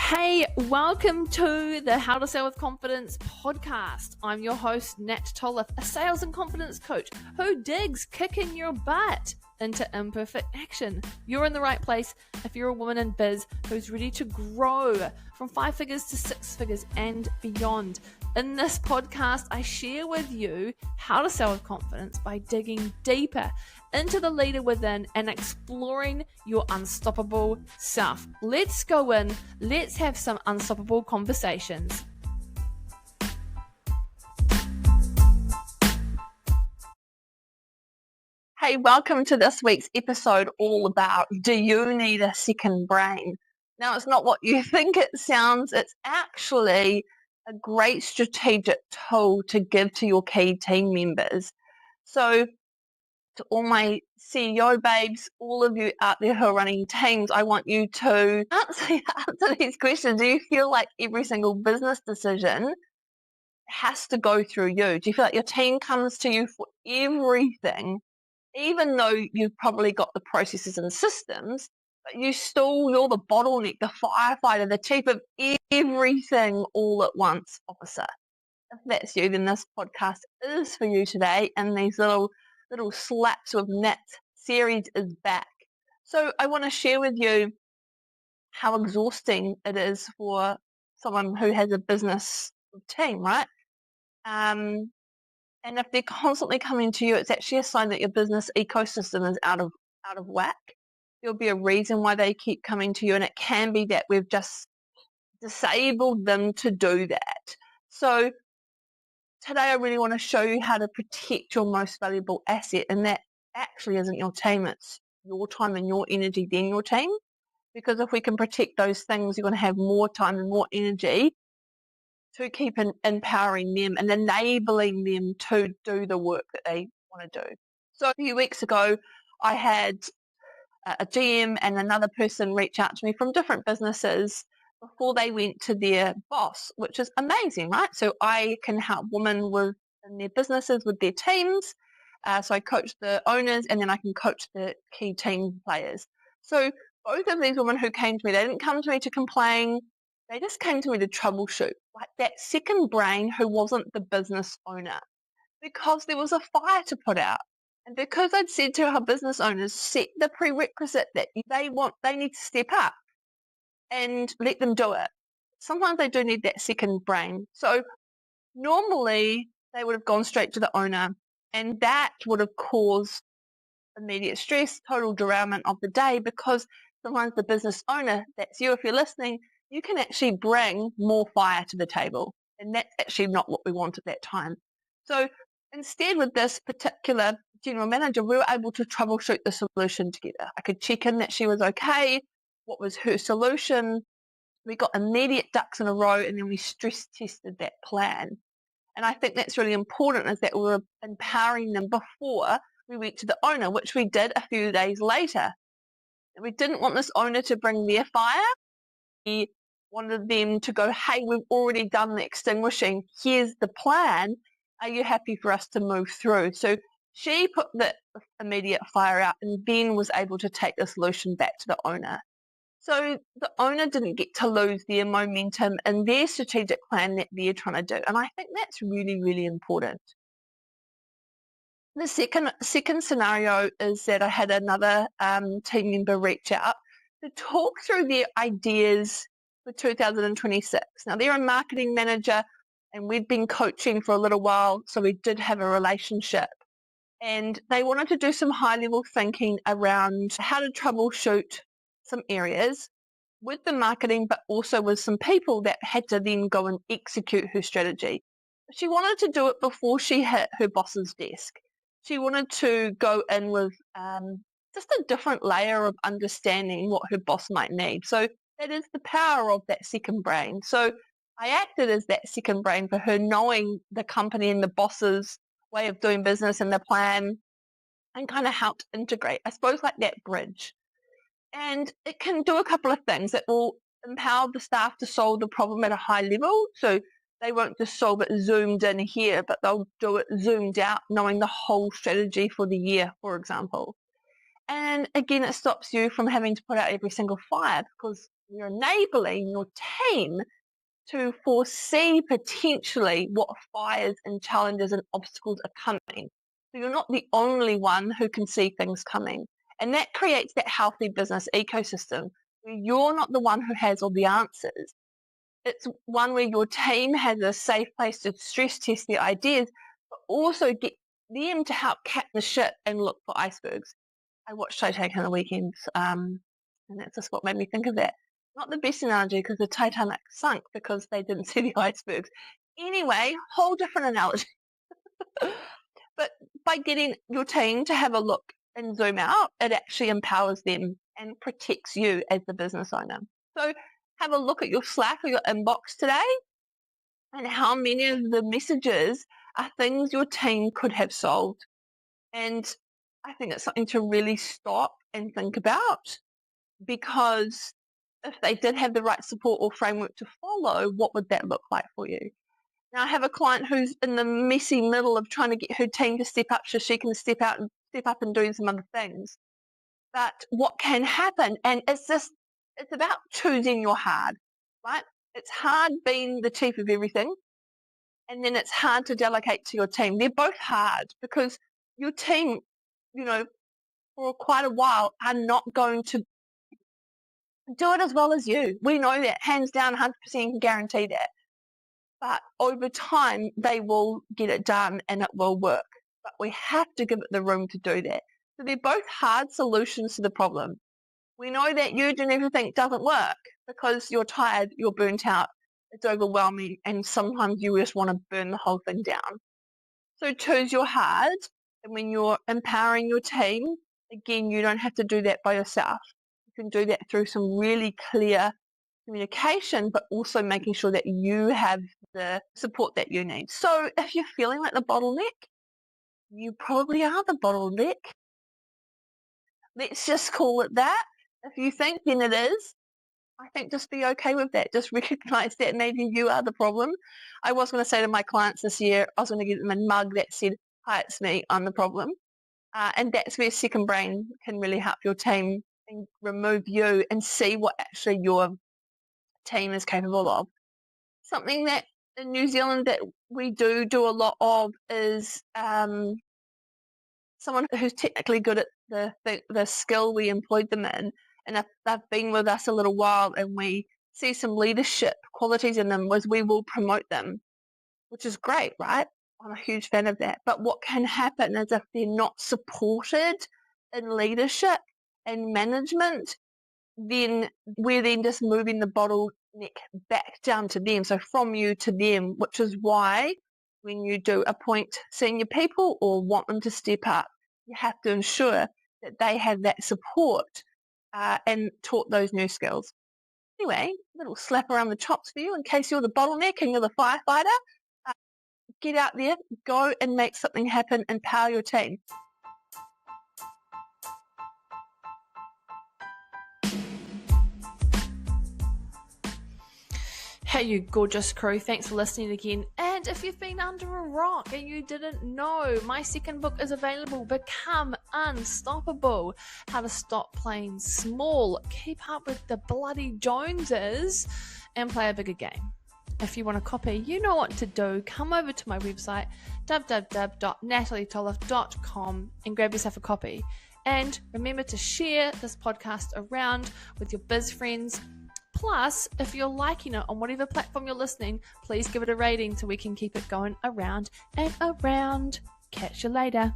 Hey, welcome to the How to Sell with Confidence podcast. I'm your host, Nat Tolhopf, a sales and confidence coach who digs kicking your butt into imperfect action. You're in the right place if you're a woman in biz who's ready to grow from 5 figures to 6 figures and beyond. In this podcast, I share with you how to sell with confidence by digging deeper into the leader within and exploring your unstoppable self. Let's go in. Let's have some unstoppable conversations. Hey, welcome to this week's episode all about, do you need a second brain? Now, it's not what you think it sounds. It's actually a great strategic tool to give to your key team members. So to all my CEO babes, all of you out there who are running teams, I want you to answer these questions. Do you feel like every single business decision has to go through you? Do you feel like your team comes to you for everything, even though you've probably got the processes and systems, but you're the bottleneck, the firefighter, the chief of everything all at once officer? If that's you, then this podcast is for you today, and these little slaps with Nat series is back. So I want to share with you how exhausting it is for someone who has a business team, right? And if they're constantly coming to you, it's actually a sign that your business ecosystem is out of whack. There'll be a reason why they keep coming to you, and it can be that we've just disabled them to do that. So today I really want to show you how to protect your most valuable asset, and that actually isn't your team, it's your time and your energy than your team. Because if we can protect those things, you're going to have more time and more energy to keep empowering them and enabling them to do the work that they want to do. So a few weeks ago, I had a GM and another person reach out to me from different businesses before they went to their boss, which is amazing, right? So I can help women in their businesses with their teams. So I coach the owners, and then I can coach the key team players. So both of these women who came to me, they didn't come to me to complain. They just came to me to troubleshoot, like that second brain who wasn't the business owner, because there was a fire to put out. And because I'd said to our business owners, set the prerequisite that they need to step up and let them do it. Sometimes they do need that second brain. So normally they would have gone straight to the owner, and that would have caused immediate stress, total derailment of the day, because sometimes the business owner, that's you if you're listening, you can actually bring more fire to the table. And that's actually not what we want at that time. So instead, with this particular general manager, we were able to troubleshoot the solution together. I could check in that she was okay, what was her solution. We got immediate ducks in a row, and then we stress tested that plan. And I think that's really important, is that we were empowering them before we went to the owner, which we did a few days later. And we didn't want this owner to bring their fire. We wanted them to go, hey, we've already done the extinguishing. Here's the plan. Are you happy for us to move through? So she put the immediate fire out and then was able to take the solution back to the owner. So the owner didn't get to lose their momentum in their strategic plan that they're trying to do. And I think that's really, really important. The second scenario is that I had another team member reach out to talk through their ideas for 2026. Now, they're a marketing manager, and we'd been coaching for a little while, so we did have a relationship. And they wanted to do some high-level thinking around how to troubleshoot some areas with the marketing, but also with some people that had to then go and execute her strategy. She wanted to do it before she hit her boss's desk. She wanted to go in with just a different layer of understanding what her boss might need. So that is the power of that second brain. So I acted as that second brain for her, knowing the company and the boss's way of doing business and the plan, and kind of helped integrate, I suppose, like that bridge. And it can do a couple of things. It will empower the staff to solve the problem at a high level. So they won't just solve it zoomed in here, but they'll do it zoomed out, knowing the whole strategy for the year, for example. And again, it stops you from having to put out every single fire, because You're enabling your team to foresee potentially what fires and challenges and obstacles are coming. So you're not the only one who can see things coming. And that creates that healthy business ecosystem where you're not the one who has all the answers. It's one where your team has a safe place to stress test their ideas, but also get them to help captain the ship and look for icebergs. I watched Titanic on the weekends, and that's just what made me think of that. Not the best analogy because the Titanic sunk because they didn't see the icebergs. Anyway, whole different analogy. But by getting your team to have a look and zoom out, it actually empowers them and protects you as the business owner. So have a look at your Slack or your inbox today and how many of the messages are things your team could have solved. And I think it's something to really stop and think about, because if they did have the right support or framework to follow, what would that look like for you? Now, I have a client who's in the messy middle of trying to get her team to step up so she can step up and doing some other things. But what can happen, and it's about choosing your hard, right? It's hard being the chief of everything, and then it's hard to delegate to your team. They're both hard because your team, for quite a while are not going to do it as well as you. We know that, hands down, 100% can guarantee that. But over time, they will get it done and it will work. But we have to give it the room to do that. So they're both hard solutions to the problem. We know that you doing everything doesn't work because you're tired, you're burnt out, it's overwhelming, and sometimes you just want to burn the whole thing down. So choose your hard, and when you're empowering your team, again, you don't have to do that by yourself. You can do that through some really clear communication, but also making sure that you have the support that you need. So if you're feeling like the bottleneck, you probably are the bottleneck. Let's just call it that. If you think, then it is. I think just be okay with that. Just recognize that maybe you are the problem. I was going to say to my clients this year, I was going to give them a mug that said, "Hi, it's me, I'm the problem." And that's where Second Brain can really help your team and remove you and see what actually your team is capable of. Something that in New Zealand that we do a lot of is someone who's technically good at the skill we employed them in, and if they've been with us a little while and we see some leadership qualities in them, was we will promote them, which is great, right? I'm a huge fan of that. But what can happen is if they're not supported in leadership and management, then we're then just moving the bottleneck back down to them. So from you to them, which is why when you do appoint senior people or want them to step up, you have to ensure that they have that support and taught those new skills. Anyway, a little slap around the chops for you in case you're the bottleneck and you're the firefighter. Get out there, go and make something happen, empower your team. Hey, you gorgeous crew, thanks for listening again. And if you've been under a rock and you didn't know, my second book is available, Become Unstoppable, How to Stop Playing Small, Keep Up with the Bloody Joneses, and Play a Bigger Game. If you want a copy, you know what to do. Come over to my website, www.natalietolhopf.com, and grab yourself a copy. And remember to share this podcast around with your biz friends. Plus, if you're liking it on whatever platform you're listening, please give it a rating so we can keep it going around and around. Catch you later.